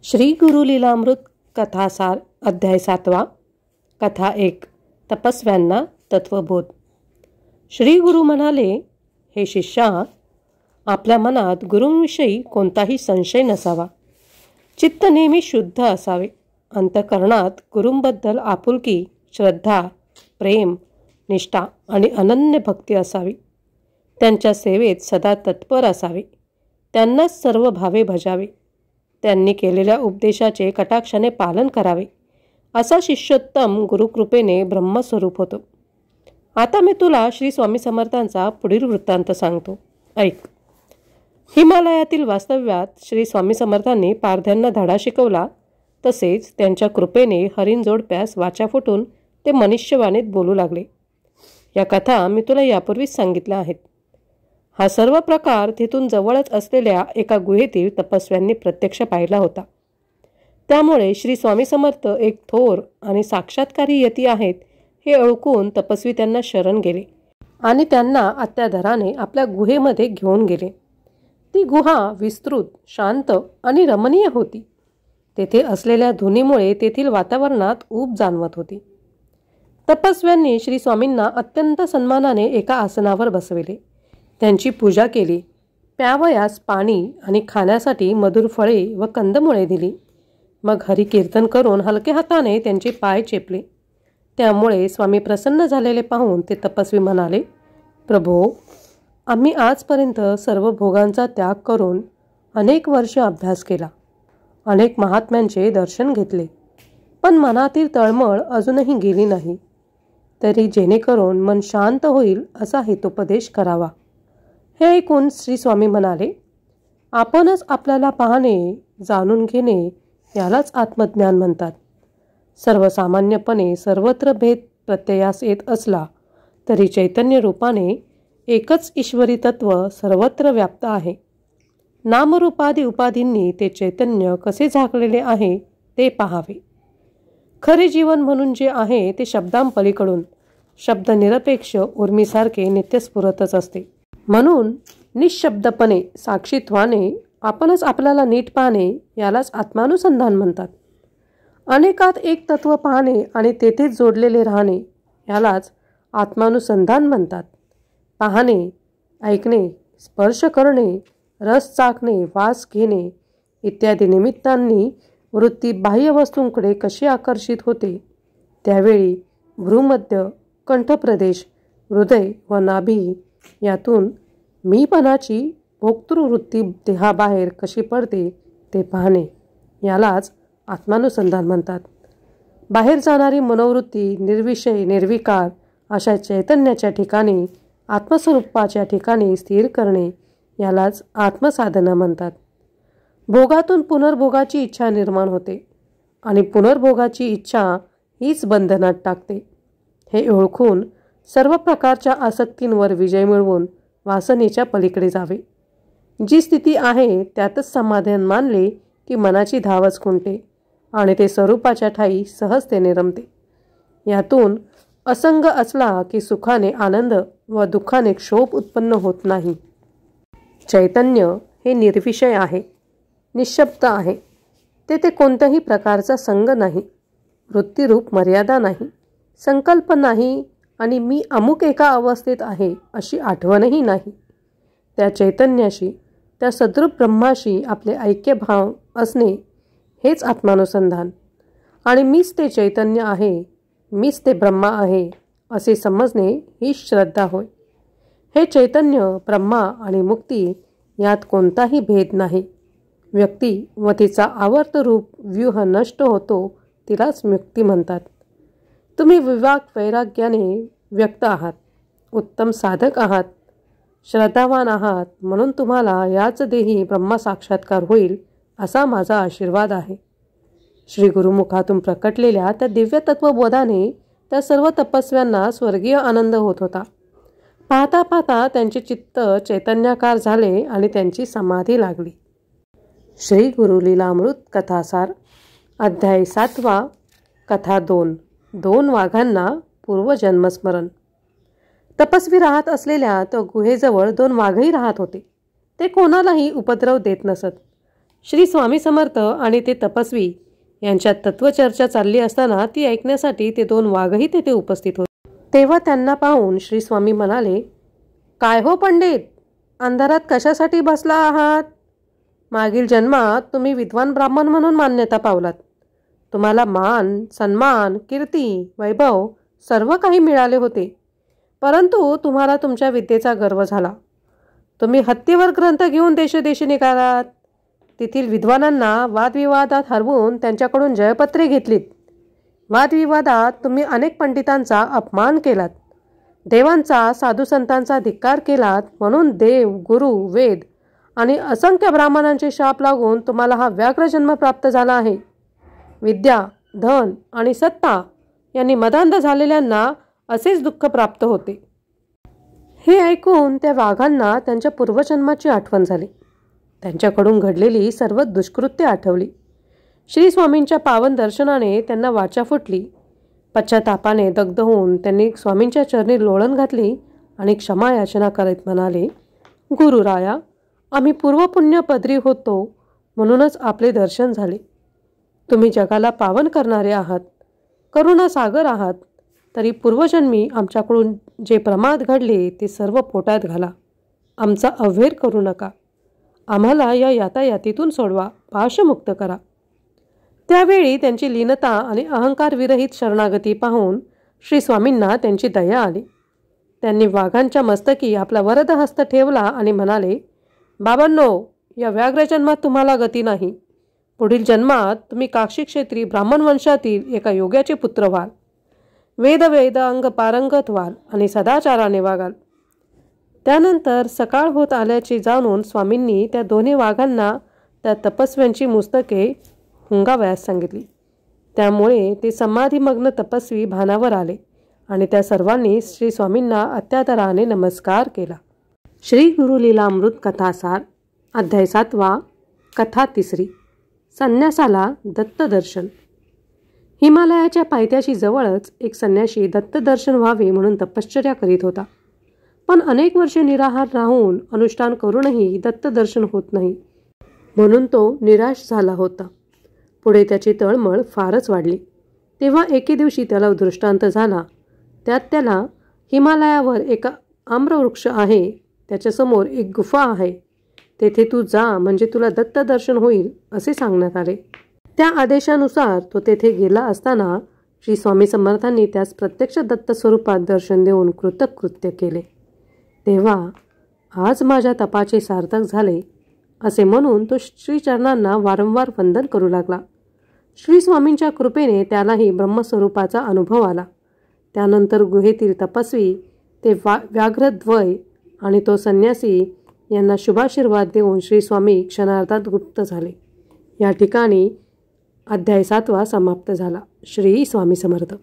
श्री गुरु लीलामृत कथासार अध्याय 7 कथा 1 तपस्व्यांना तत्वबोध। श्री गुरु म्हणाले, हे शिष्या, आपल्या मनात गुरूंविषयी कोणताही संशय नसावा। चित्त नेहमी शुद्ध असावे। अंतःकरणात गुरूंबद्दल आपुलकी, श्रद्धा, प्रेम, निष्ठा आणि अनन्य भक्ती असावी। त्यांच्या सेवेत सदा तत्पर असावे। त्यांनाच सर्व भावे भजावे। त्यांनी केलेल्या उपदेशाचे कटाक्षाने पालन करावे। असा शिष्योत्तम गुरुकृपेने ब्रह्मस्वरूप होतो। आता मी तुला श्री स्वामी समर्थांचा पुढील वृत्तांत सांगतो, ऐक। हिमालयातील वास्तव्यात श्री स्वामी समर्थांनी पारध्यांना धडा शिकवला। तसेच त्यांच्या कृपेने हरिण जोडप्यास वाचा फुटून ते मनुष्यवाणीत बोलू लागले। या कथा मी तुला यापूर्वीच सांगितल्या आहेत। हा सर्व प्रकार तिथून जवळच असलेल्या एका गुहेतील तपस्व्यांनी प्रत्यक्ष पाहिला होता। त्यामुळे श्री स्वामी समर्थ एक थोर आणि साक्षात्कारी यती आहेत हे ओळखून तपस्वी त्यांना शरण गेले आणि त्यांना अत्यादराने आपल्या गुहेमध्ये घेऊन गेले। ती गुहा विस्तृत, शांत आणि रमणीय होती। तेथे असलेल्या धुनीमुळे तेथील वातावरणात ऊब जाणवत होती। तपस्व्यांनी श्री स्वामींना अत्यंत सन्मानाने एका आसनावर बसविले। त्यांची पूजा केली। प्यावयास पाणी आणि खाण्यासाठी मधुर फळे व कंदमुळे दिली। मग हरिकीर्तन करून हलक्या हाताने त्यांचे पाय चेपले। त्यामुळे स्वामी प्रसन्न झालेले पाहून ते तपस्वी म्हणाले, प्रभो, आम्ही आजपर्यंत सर्व भोगांचा त्याग करून अनेक वर्ष अभ्यास केला, अनेक महात्म्यांचे दर्शन घेतले, पण मनातील तळमळ अजूनही गेली नाही। तरी जेणेकरून मन शांत होईल असा हितोपदेश करावा। हे ऐकून श्री स्वामी म्हणाले, आपणच आपल्याला पाहणे, जाणून घेणे यालाच आत्मज्ञान म्हणतात। सर्वसामान्यपणे सर्वत्र भेद प्रत्ययास येत असला तरी चैतन्य रूपाने एकच ईश्वरी तत्व सर्वत्र व्याप्त आहे। नामरूपादी उपाधींनी ते चैतन्य कसे झाकलेले आहे ते पाहावे। खरे जीवन म्हणून जे आहे ते शब्दांपलीकडून शब्दनिरपेक्ष उर्मीसारखे नित्य स्फुरतच असते। म्हणून निशब्दपणे साक्षीत्वाने आपणच आपल्याला नीट पाहणे यालाच आत्मानुसंधान म्हणतात। अनेकात एक तत्व पाहणे आणि तेथेच जोडलेले राहणे यालाच आत्मानुसंधान म्हणतात। पाहणे, ऐकणे, स्पर्श करणे, रस चाखणे, वास घेणे इत्यादी निमित्तांनी वृत्ती बाह्य वस्तूंकडे कशी आकर्षित होते, त्यावेळी भ्रूमध्य, कंठप्रदेश, हृदय व नाभी यातून मीपणाची भोक्तृवृत्ती देहाबाहेर कशी पडते ते पाहणे यालाच आत्मानुसंधान म्हणतात। बाहेर जाणारी मनोवृत्ती निर्विषय, निर्विकार अशा चैतन्याच्या ठिकाणी, आत्मस्वरूपाच्या ठिकाणी स्थिर करणे यालाच आत्मसाधना म्हणतात। भोगातून पुनर्भोगाची इच्छा निर्माण होते आणि पुनर्भोगाची इच्छा हीच बंधनात टाकते। हे ओळखून सर्व प्रकारच्या आसक्तींवर विजय मिळवून वासनेच्या पलीकडे जावे। जी स्थिती आहे त्यातच समाधान मानले की मनाची धावच खुंटते आणि ते स्वरूपाच्या ठाई सहजतेने रमते। यातून असंग असला की सुखाने आनंद व दुःखाने क्षोभ उत्पन्न होत नाही। चैतन्य हे निर्विषय आहे, निःशब्द आहे। तेथे कोणत्याही प्रकारचा संग नाही, वृत्तीरूप मर्यादा नाही, संकल्प नाही आणि मी अमुक एका अवस्थेत आहे अशी आठवणही नाही। त्या चैतन्याशी, त्या सद्रूप ब्रह्माशी आपले ऐक्यभाव असणे हेच आत्मानुसंधान आणि मीच ते चैतन्य आहे, मीच ते ब्रह्मा आहे असे समजणे ही श्रद्धा होय। हे चैतन्य, ब्रह्मा आणि मुक्ती यात कोणताही भेद नाही। व्यक्ती व तिचा आवर्त रूप व्यूह नष्ट होतो तिलाच मुक्ती म्हणतात। तुम्ही विवेक वैराग्याने व्यक्त आहात, उत्तम साधक आहात, श्रद्धावान आहात, म्हणून तुम्हाला याच देही ब्रह्मा साक्षात्कार होईल असा माझा आशीर्वाद आहे। श्री गुरुमुखातून प्रकटलेल्या त्या दिव्य तत्वबोधाने त्या सर्व तपस्व्यांना स्वर्गीय आनंद होत होता। पाहता पाहता त्यांचे चित्त चैतन्याकार झाले आणि त्यांची समाधी लागली। श्री गुरु लीलामृत कथासार अध्याय 7 कथा 2 दोन वाघांना पूर्वजन्मस्मरण। तपस्वी राहत असलेल्या तो गुहेजवळ 2 वाघही राहत होते। ते कोणालाही उपद्रव देत नसत। श्री स्वामी समर्थ आणि ते तपस्वी यांच्यात तत्वचर्चा चालली असताना ती ऐकण्यासाठी ते दोन वाघही तेथे उपस्थित होते. तेव्हा त्यांना पाहून श्री स्वामी म्हणाले, काय हो पंडित, अंधारात कशासाठी बसला आहात? मागील जन्मात तुम्ही विद्वान ब्राह्मण म्हणून मान्यता पावलात. तुम्हाला मान, सन्मान, कीर्ती, वैभव सर्व काही मिळाले होते. परंतु तुम्हाला तुमच्या विद्येचा गर्व झाला. तुम्ही हत्तीवर ग्रंथ घेऊन देशोदेशी निघालात. तेथील विद्वानांना वादविवादात हरवून त्यांच्याकडून जयपत्रे घेतलीत. वादविवादात तुम्ही अनेक पंडितांचा अपमान केलात. देवांचा, साधुसंतांचा धिक्कार केलात. म्हणून देव, गुरु, वेद आणि असंख्य ब्राह्मणांचे शाप लागून तुम्हाला हा व्याघ्रजन्म प्राप्त झाला आहे. विद्या, धन आणि सत्ता यांनी मदांध झालेल्यांना असेच दुःख प्राप्त होते. हे ऐकून त्या वाघांना त्यांच्या पूर्वजन्माची आठवण झाली. त्यांच्याकडून घडलेली सर्व दुष्कृत्ये आठवली. श्री स्वामींच्या पावन दर्शनाने त्यांना वाचा फुटली. पश्चातापाने दग्ध होऊन त्यांनी स्वामींच्या चरणी लोळण घातली आणि क्षमा याचना करत म्हणाले, गुरुराया, आम्ही पूर्वपुण्य पदरी होतो म्हणूनच आपले दर्शन झाले. तुम्ही जगाला पावन करणारे आहात, करुणा सागर आहात. तरी पूर्वजन्मी आमच्याकडून जे प्रमाद घडले ते सर्व पोटात घाला. आमचा अव्हेर करू नका. आम्हाला या यातायातीतून सोडवा, पाशमुक्त करा. त्यावेळी त्यांची लीनता आणि अहंकारविरहित शरणागती पाहून श्री स्वामींना त्यांची दया आली. त्यांनी वाघांच्या मस्तकी आपला वरदहस्त ठेवला आणि म्हणाले, बाबांनो, या व्याघ्रजन्मात तुम्हाला गती नाही. पुढील जन्मात तुम्ही काक्षी क्षेत्री ब्राह्मण वंशातील एका योग्याचे पुत्र व्हाल. वेद अंग पारंगत व्हाल आणि सदाचाराने वागाल. त्यानंतर सकाळ होत आल्याचे जाणून स्वामींनी त्या दोन्ही वाघांना त्या तपस्व्यांची पुस्तके हुंगावयास सांगितली. त्यामुळे ते समाधिमग्न तपस्वी भानावर आले आणि त्या सर्वांनी श्री स्वामींना अत्यादराने नमस्कार केला. श्री गुरुलीलामृत कथासार, अध्याय 7, कथा 3. संन्यासाला दत्तदर्शन. हिमालयाच्या पायथ्याशी जवळच एक संन्याशी दत्तदर्शन व्हावे म्हणून तपश्चर्या करीत होता. पण अनेक वर्षे निराहार राहून अनुष्ठान करूनही दत्तदर्शन होत नाही, म्हणून तो निराश झाला होता. पुढे त्याची तळमळ फारच वाढली. तेव्हा एके दिवशी त्याला दृष्टांत झाला. त्यात त्याला हिमालयावर एका आम्रवृक्ष आहे, त्याच्यासमोर एक गुफा आहे, तेथे तू जा म्हणजे तुला दत्तदर्शन होईल असे सांगण्यात आले. त्या आदेशानुसार तो तेथे गेला असताना श्री स्वामी समर्थांनी त्यास प्रत्यक्ष दत्त स्वरूपात दर्शन देऊन कृतकृत्य केले. तेव्हा आज माझ्या तपाचे सार्थक झाले असे म्हणून तो श्रीचरणांना वारंवार वंदन करू लागला. श्री स्वामींच्या कृपेने त्यालाही ब्रह्मस्वरूपाचा अनुभव आला. त्यानंतर गुहेतील तपस्वी, ते व्याघ्रद्वय आणि तो संन्यासी यांना शुभाशीर्वाद देऊन श्री स्वामी क्षणार्धात गुप्त झाले. या ठिकाणी अध्याय 7 समाप्त झाला. श्री स्वामी समर्थ.